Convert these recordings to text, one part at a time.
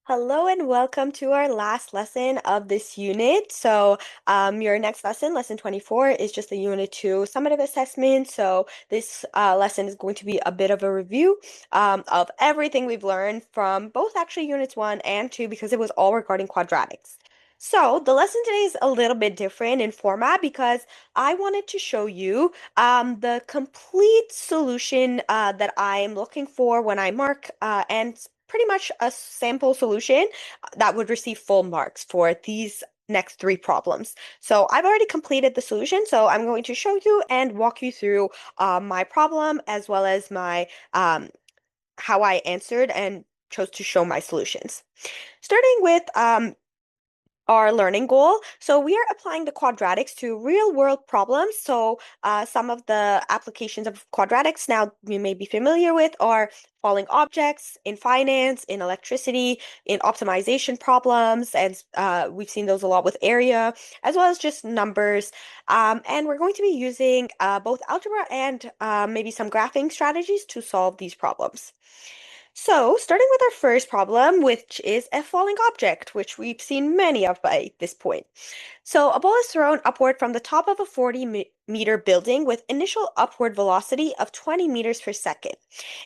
Hello and welcome to our last lesson of this unit. Your next lesson, lesson 24, is just a unit 2 summative assessment. So, this lesson is going to be a bit of a review of everything we've learned from both actually units 1 and 2 because it was all regarding quadratics. So, the lesson today is a little bit different in format because I wanted to show you the complete solution that I am looking for when I mark and pretty much a sample solution that would receive full marks for these next three problems. So I've already completed the solution, so I'm going to show you and walk you through my problem as well as my how I answered and chose to show my solutions. Starting with our learning goal. So we are applying the quadratics to real world problems. So some of the applications of quadratics now you may be familiar with are falling objects in finance, in electricity, in optimization problems, and we've seen those a lot with area, as well as just numbers. And we're going to be using both algebra and maybe some graphing strategies to solve these problems. So, starting with our first problem, which is a falling object, which we've seen many of by this point. So, a ball is thrown upward from the top of a 40-meter building with initial upward velocity of 20 meters per second.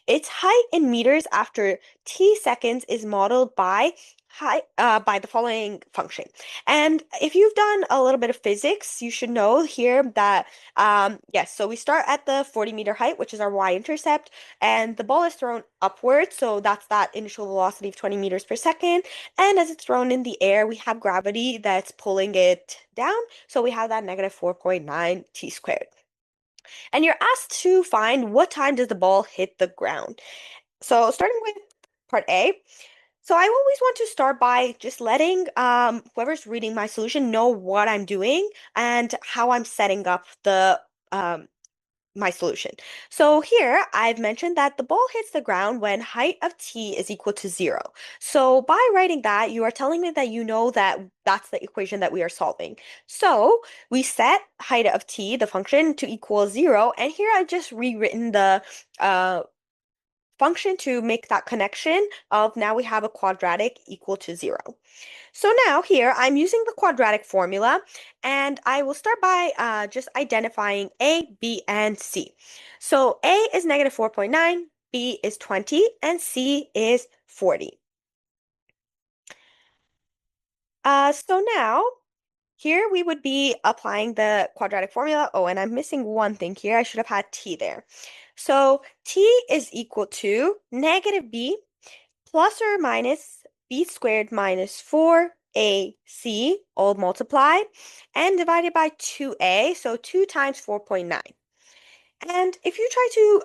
Its height in meters after t seconds is modeled by the following function. And if you've done a little bit of physics, you should know here that yes, so we start at the 40-meter height, which is our y-intercept, and the ball is thrown upwards, so that's that initial velocity of 20 meters per second. And as it's thrown in the air, we have gravity that's pulling it down, so we have that negative 4.9 t squared. And you're asked to find what time does the ball hit the ground. So starting with part A, so I always want to start by just letting whoever's reading my solution know what I'm doing and how I'm setting up the my solution. So here I've mentioned that the ball hits the ground when height of t is equal to 0. So by writing that, you are telling me that you know that that's the equation that we are solving. So we set height of t, the function, to equal 0, and here I've just rewritten the function to make that connection of now we have a quadratic equal to 0. So now here I'm using the quadratic formula and I will start by just identifying A, B, and C. So A is negative 4.9, B is 20, and C is 40. So now here we would be applying the quadratic formula. Oh, and I'm missing one thing here. I should have had T there. So T is equal to negative B plus or minus b squared minus 4ac all multiplied and divided by 2a, so 2 times 4.9. And if you try to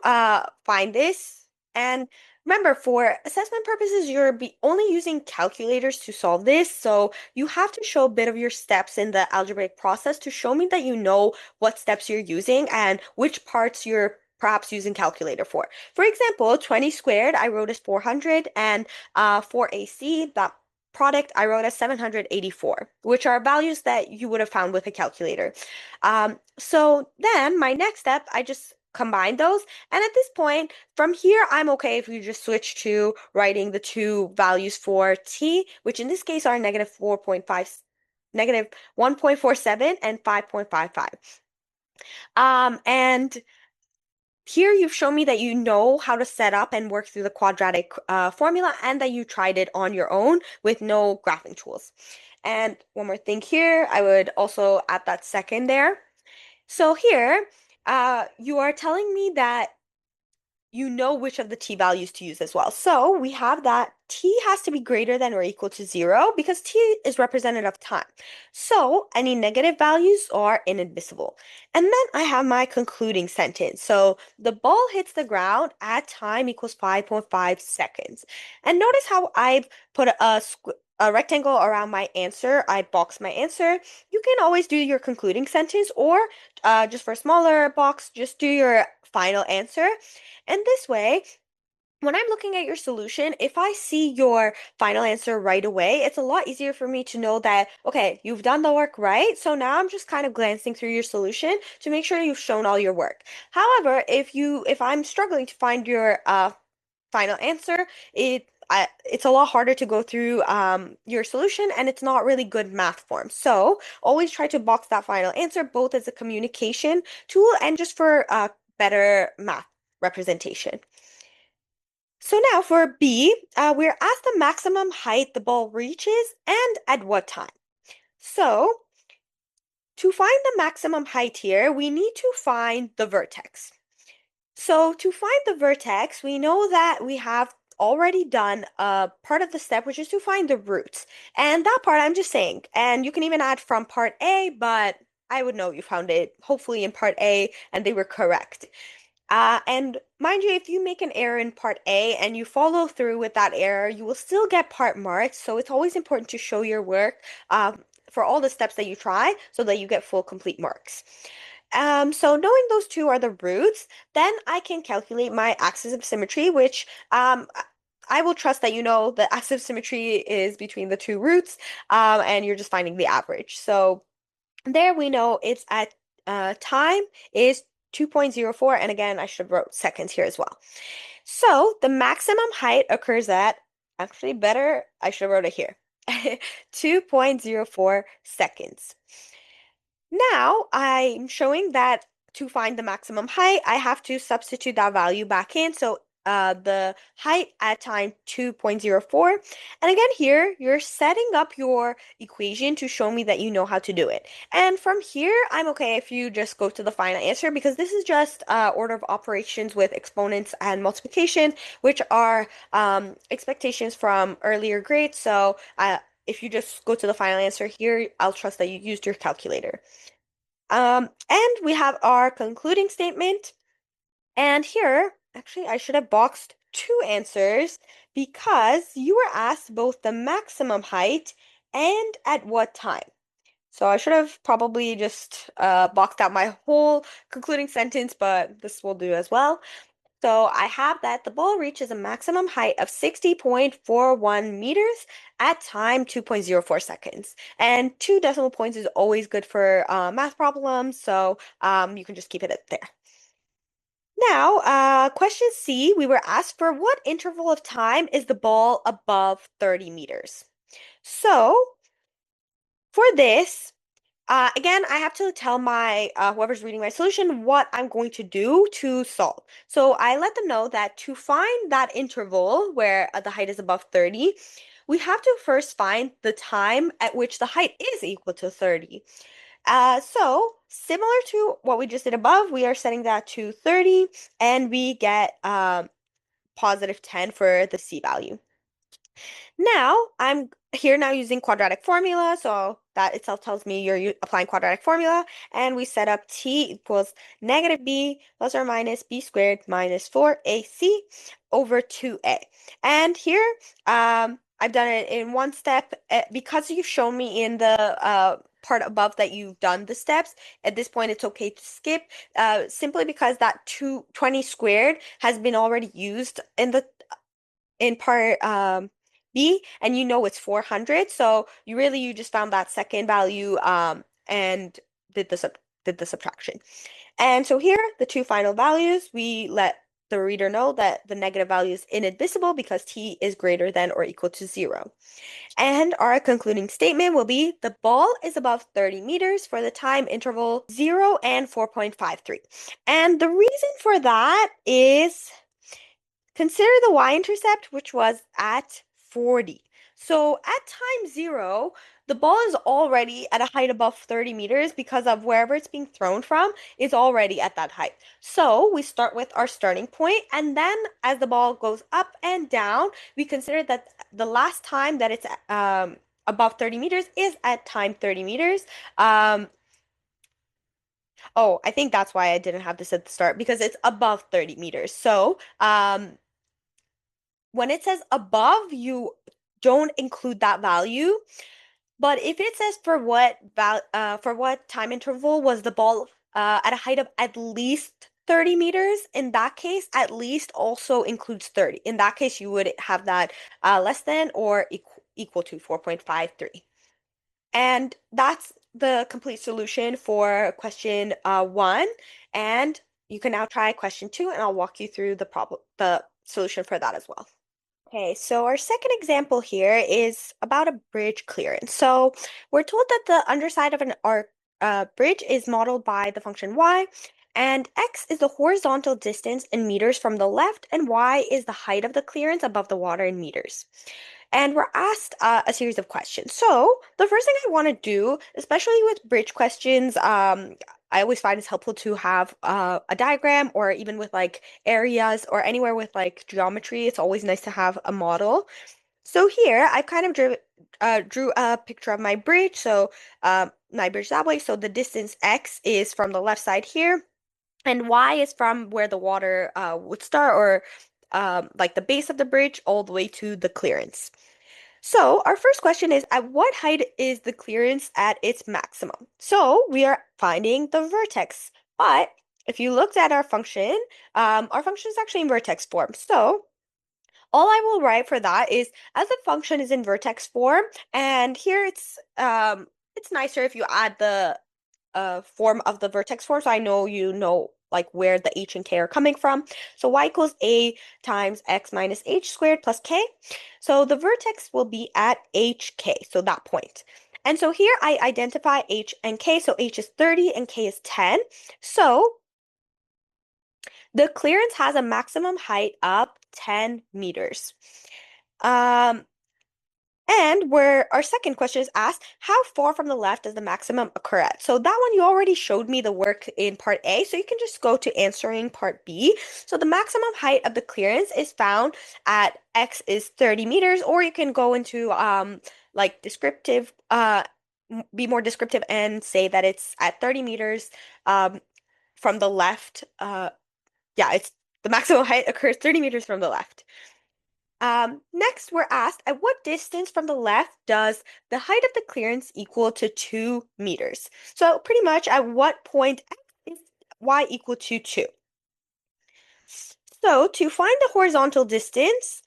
find this, and remember, for assessment purposes, you're only using calculators to solve this, so you have to show a bit of your steps in the algebraic process to show me that you know what steps you're using and which parts you're perhaps using calculator for. For example, 20 squared, I wrote as 400, and 4ac, that product, I wrote as 784, which are values that you would have found with a calculator. So then my next step, I just combine those. And at this point, from here, I'm okay if you just switch to writing the two values for t, which in this case are negative 4.5, negative 1.47 and 5.55. And here you've shown me that you know how to set up and work through the quadratic formula and that you tried it on your own with no graphing tools. And one more thing here, I would also add that second there. So here, you are telling me that you know which of the t values to use as well. So we have that t has to be greater than or equal to 0 because t is representative of time. So any negative values are inadmissible. And then I have my concluding sentence. So the ball hits the ground at time equals 5.5 seconds. And notice how I've put a rectangle around my answer. I box my answer. You can always do your concluding sentence or just for a smaller box, just do your final answer. And this way, when I'm looking at your solution, if I see your final answer right away, it's a lot easier for me to know that, okay, you've done the work right. So now I'm just kind of glancing through your solution to make sure you've shown all your work. However, if I'm struggling to find your final answer, it's a lot harder to go through your solution, and it's not really good math form. So always try to box that final answer, both as a communication tool and just for better math representation. So now for B, we're asked the maximum height the ball reaches and at what time. So to find the maximum height here, we need to find the vertex. So to find the vertex, we know that we have already done a part of the step, which is to find the roots. And that part I'm just saying, and you can even add from part A, but I would know you found it hopefully in part A and they were correct. And mind you, if you make an error in part A and you follow through with that error, you will still get part marks. So it's always important to show your work for all the steps that you try so that you get full complete marks. So knowing those two are the roots, then I can calculate my axis of symmetry, which I will trust that you know the axis of symmetry is between the two roots, and you're just finding the average. So there we know it's at time is 2.04, and again, I should have wrote seconds here as well. So the maximum height occurs at, actually better, I should have wrote it here, 2.04 seconds. Now I'm showing that to find the maximum height, I have to substitute that value back in. So the height at time 2.04. And again, here you're setting up your equation to show me that you know how to do it. And from here, I'm okay if you just go to the final answer because this is just order of operations with exponents and multiplication, which are expectations from earlier grades. So if you just go to the final answer here, I'll trust that you used your calculator. And we have our concluding statement. And here, actually, I should have boxed two answers because you were asked both the maximum height and at what time. So I should have probably just boxed out my whole concluding sentence, but this will do as well. So I have that the ball reaches a maximum height of 60.41 meters at time 2.04 seconds. And two decimal points is always good for math problems, so you can just keep it at there. Now, question C, we were asked for what interval of time is the ball above 30 meters? So for this, again, I have to tell my whoever's reading my solution what I'm going to do to solve. So I let them know that to find that interval where the height is above 30, we have to first find the time at which the height is equal to 30. So similar to what we just did above, we are setting that to 30 and we get positive 10 for the C value. Now, I'm here now using quadratic formula, so that itself tells me you're applying quadratic formula, and we set up t equals negative b plus or minus b squared minus 4ac over 2a. And here, I've done it in one step. Because you've shown me in the part above that you've done the steps, at this point it's okay to skip, simply because that 220 squared has been already used in part B, and you know it's 400. So you just found that second value and did the subtraction. And so here, the two final values, we let the reader know that the negative value is inadmissible because t is greater than or equal to 0. And our concluding statement will be the ball is above 30 meters for the time interval 0 and 4.53. And the reason for that is consider the y-intercept, which was at 40. So at time 0, the ball is already at a height above 30 meters because of wherever it's being thrown from is already at that height. So we start with our starting point, and then as the ball goes up and down, we consider that the last time that it's above 30 meters is at time 30 meters. Oh, I think that's why I didn't have this at the start because it's above 30 meters. So when it says above, you don't include that value. But if it says for what time interval was the ball at a height of at least 30 meters, in that case, at least also includes 30. In that case, you would have that less than or equal to 4.53. And that's the complete solution for question 1. And you can now try question 2, and I'll walk you through the solution for that as well. Okay, so our second example here is about a bridge clearance. So we're told that the underside of an arc bridge is modeled by the function y, and x is the horizontal distance in meters from the left, and y is the height of the clearance above the water in meters. And we're asked a series of questions. So the first thing I want to do, especially with bridge questions, I always find it's helpful to have a diagram, or even with like areas or anywhere with like geometry, it's always nice to have a model. So here I've kind of drew a picture of my bridge. So my bridge that way. So the distance x is from the left side here, and y is from where the water would start, or like the base of the bridge all the way to the clearance. So our first question is, at what height is the clearance at its maximum? So we are finding the vertex. But if you looked at our function is actually in vertex form. So all I will write for that is, as the function is in vertex form, and here it's nicer if you add the form of the vertex form, so I know you know like where the h and k are coming from. So y equals a times x minus h squared plus k. So the vertex will be at hk, so that point. And so here I identify h and k, so h is 30 and k is 10. So the clearance has a maximum height of 10 meters. Um, and where our second question is asked, how far from the left does the maximum occur at? So that one you already showed me the work in part A, so you can just go to answering part B. So the maximum height of the clearance is found at x is 30 meters, or you can go into like descriptive, be more descriptive and say that it's at 30 meters um from the left. Yeah, it's the maximum height occurs 30 meters from the left. Next, we're asked, at what distance from the left does the height of the clearance equal to 2 meters? So pretty much at what point is y equal to 2? So to find the horizontal distance,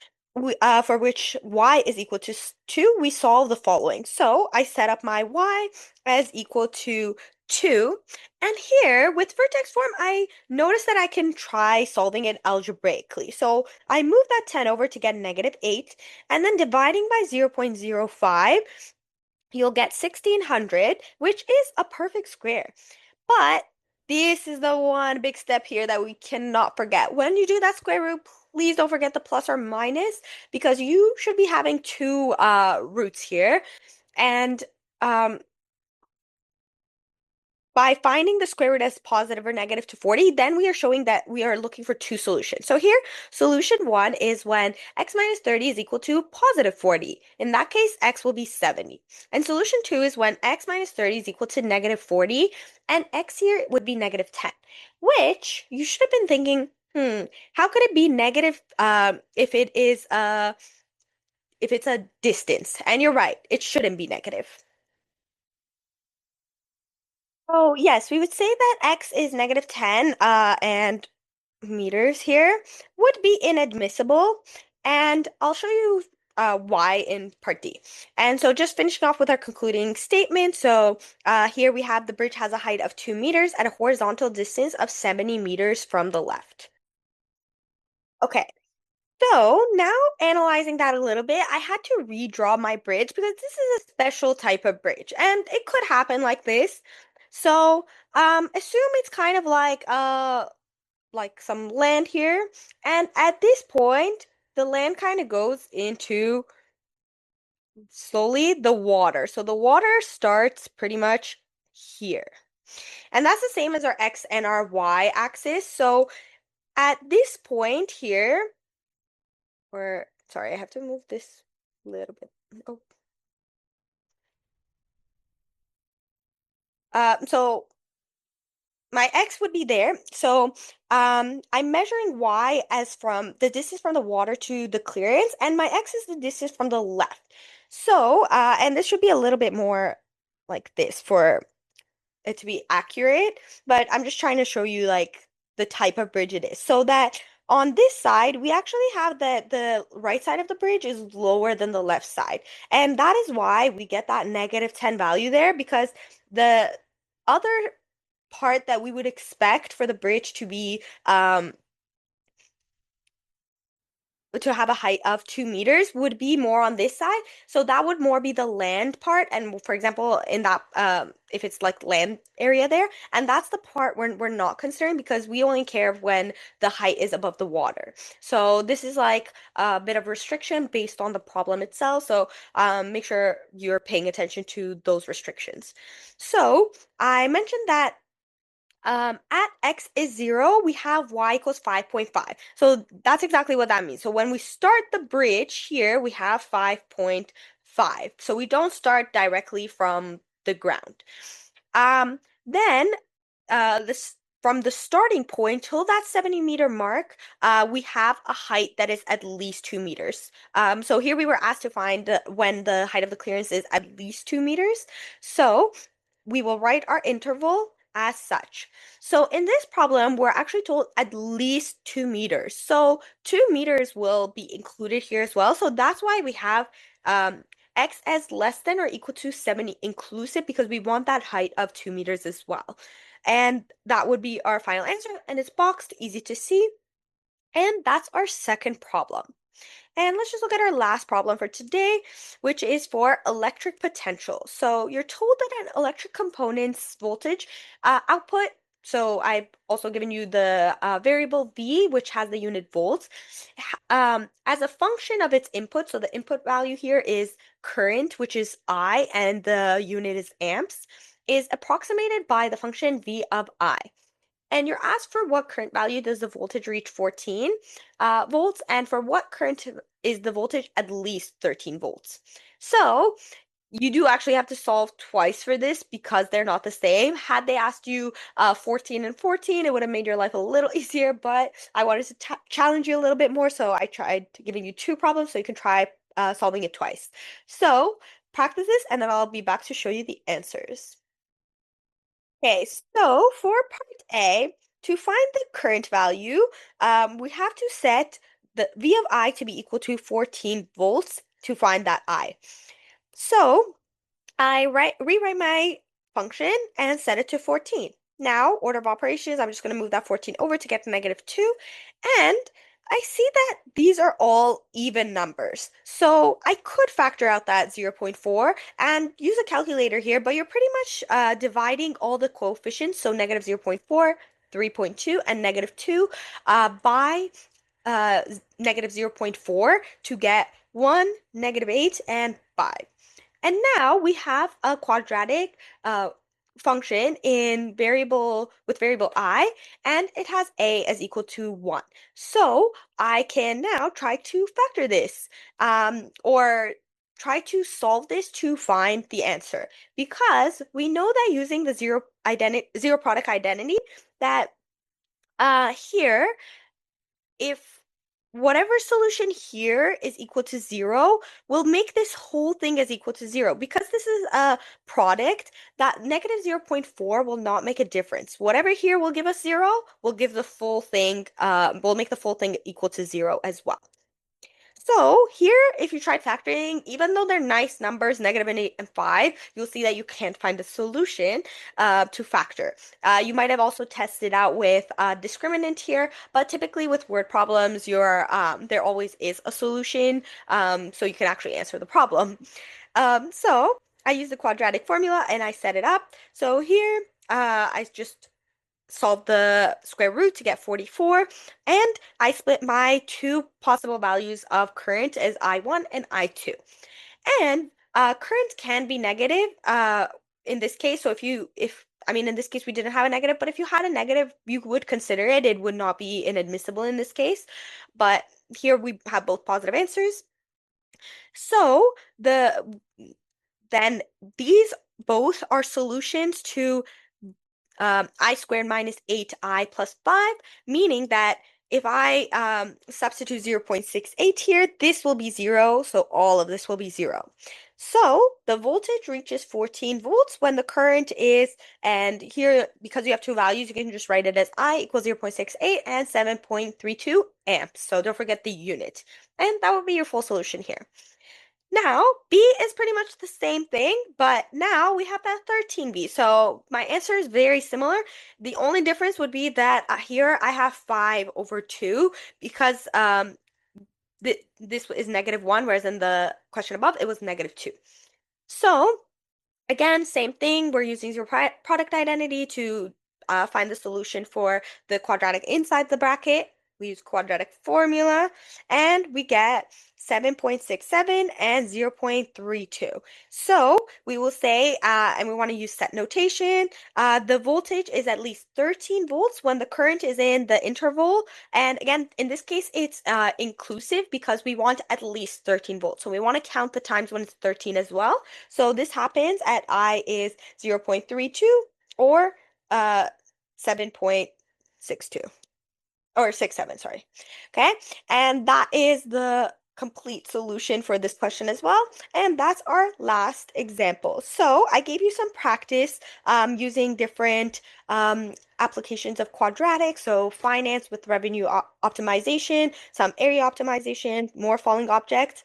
for which y is equal to 2, we solve the following. So I set up my y as equal to 2. And here, with vertex form, I notice that I can try solving it algebraically. So I move that 10 over to get -8, and then dividing by 0.05, you'll get 1600, which is a perfect square. But this is the one big step here that we cannot forget. When you do that square root, please don't forget the plus or minus, because you should be having two roots here. And um, by finding the square root as positive or negative to 40, then we are showing that we are looking for two solutions. So here, solution one is when x minus 30 is equal to positive 40. In that case, x will be 70. And solution two is when x minus 30 is equal to negative 40, and x here would be negative 10, which you should have been thinking, how could it be negative if it's a distance? And you're right, it shouldn't be negative. Oh, yes, we would say that x is -10, and meters here would be inadmissible. And I'll show you why in part D. And so just finishing off with our concluding statement. So here we have the bridge has a height of 2 meters at a horizontal distance of 70 meters from the left. Okay, so now analyzing that a little bit, I had to redraw my bridge because this is a special type of bridge, and it could happen like this. So, assume it's kind of like some land here, and at this point, the land kind of goes into slowly the water. So the water starts pretty much here. And that's the same as our x and our y axis. So at this point here, or sorry, I have to move this a little bit. Oh. So my x would be there. So I'm measuring y as from the distance from the water to the clearance, and my x is the distance from the left. So, and this should be a little bit more like this for it to be accurate, but I'm just trying to show you like the type of bridge it is. So that on this side, we actually have that the right side of the bridge is lower than the left side. And that is why we get that -10 value there, because the other part that we would expect for the bridge to be to have a height of 2 meters would be more on this side. So that would more be the land part. And for example, in that if it's like land area there, and that's the part we're not considering because we only care when the height is above the water. So this is like a bit of restriction based on the problem itself. So make sure you're paying attention to those restrictions. So I mentioned that at x is 0, we have y equals 5.5. So that's exactly what that means. So when we start the bridge here, we have 5.5. So we don't start directly from the ground. Then this from the starting point till that 70-meter mark, we have a height that is at least 2 meters. So here we were asked to find when the height of the clearance is at least 2 meters. So we will write our interval as such. So in this problem, we're actually told at least 2 meters. So 2 meters will be included here as well. So that's why we have x as less than or equal to 70 inclusive because we want that height of 2 meters as well. And that would be our final answer. And it's boxed, easy to see. And that's our second problem. And let's just look at our last problem for today, which is for electric potential. So you're told that an electric component's voltage output, so I've also given you the variable V, which has the unit volts, as a function of its input. So the input value here is current, which is I, and the unit is amps, is approximated by the function V of I. And you're asked for what current value does the voltage reach 14 volts, and for what current is the voltage at least 13 volts. So you do actually have to solve twice for this because they're not the same. Had they asked you 14 and 14, it would have made your life a little easier, but I wanted to challenge you a little bit more, so I tried giving you two problems so you can try solving it twice. So practice this, and then I'll be back to show you the answers. Okay, so for part A, to find the current value, we have to set the V of I to be equal to 14 volts to find that I. So I rewrite my function and set it to 14. Now, order of operations, I'm just going to move that 14 over to get to -2. And I see that these are all even numbers. So I could factor out that 0 0.4 and use a calculator here, but you're pretty much dividing all the coefficients, so -0 0.4, 3.2, and -2 by -0 0.4 to get 1, -8, and 5. And now we have a quadratic function in variable with variable I, and it has a as equal to 1. So I can now try to factor this or try to solve this to find the answer because we know that using the zero product identity that here if whatever solution here is equal to 0, we'll make this whole thing as equal to 0. Because this is a product, that -0 0.4 will not make a difference. Whatever here will give us 0, we'll give the full thing, we'll make the full thing equal to 0 as well. So here, if you try factoring, even though they're nice numbers, -8 and 5, you'll see that you can't find a solution to factor. You might have also tested out with discriminant here, but typically with word problems, there always is a solution, so you can actually answer the problem. So I use the quadratic formula and I set it up. So here, I just solve the square root to get 44, and I split my two possible values of current as I1 and I2. And current can be negative in this case. So in this case we didn't have a negative, but if you had a negative, you would consider it. It would not be inadmissible in this case. But here we have both positive answers. So then these both are solutions to I squared minus 8i plus 5, meaning that if I substitute 0.68 here, this will be 0, so all of this will be 0. So the voltage reaches 14 volts when the current is, and here, because you have two values, you can just write it as I equals 0.68 and 7.32 amps. So don't forget the unit. And that would be your full solution here. Now, B is pretty much the same thing, but now we have that 13B. So my answer is very similar. The only difference would be that here I have 5 over 2 because this is -1, whereas in the question above, it was -2. So again, same thing. We're using your product identity to find the solution for the quadratic inside the bracket. We use quadratic formula and we get 7.67 and 0.32. So we will say, and we want to use set notation, the voltage is at least 13 volts when the current is in the interval. And again, in this case, it's inclusive because we want at least 13 volts. So we want to count the times when it's 13 as well. So this happens at I is 0.32 or 7.62 or 67, sorry. Okay, and that is the complete solution for this question as well. And that's our last example. So I gave you some practice using different applications of quadratics, so finance with revenue optimization, some area optimization, more falling objects,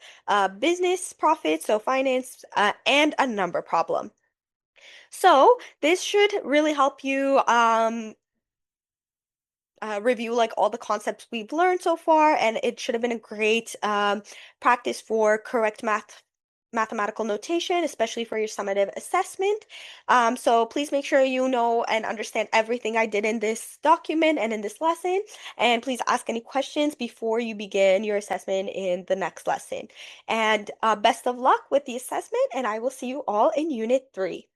business profit, so finance, and a number problem. So this should really help you review like all the concepts we've learned so far, and it should have been a great practice for correct mathematical notation, especially for your summative assessment. So please make sure you know and understand everything I did in this document and in this lesson, and please ask any questions before you begin your assessment in the next lesson. And best of luck with the assessment, and I will see you all in Unit 3.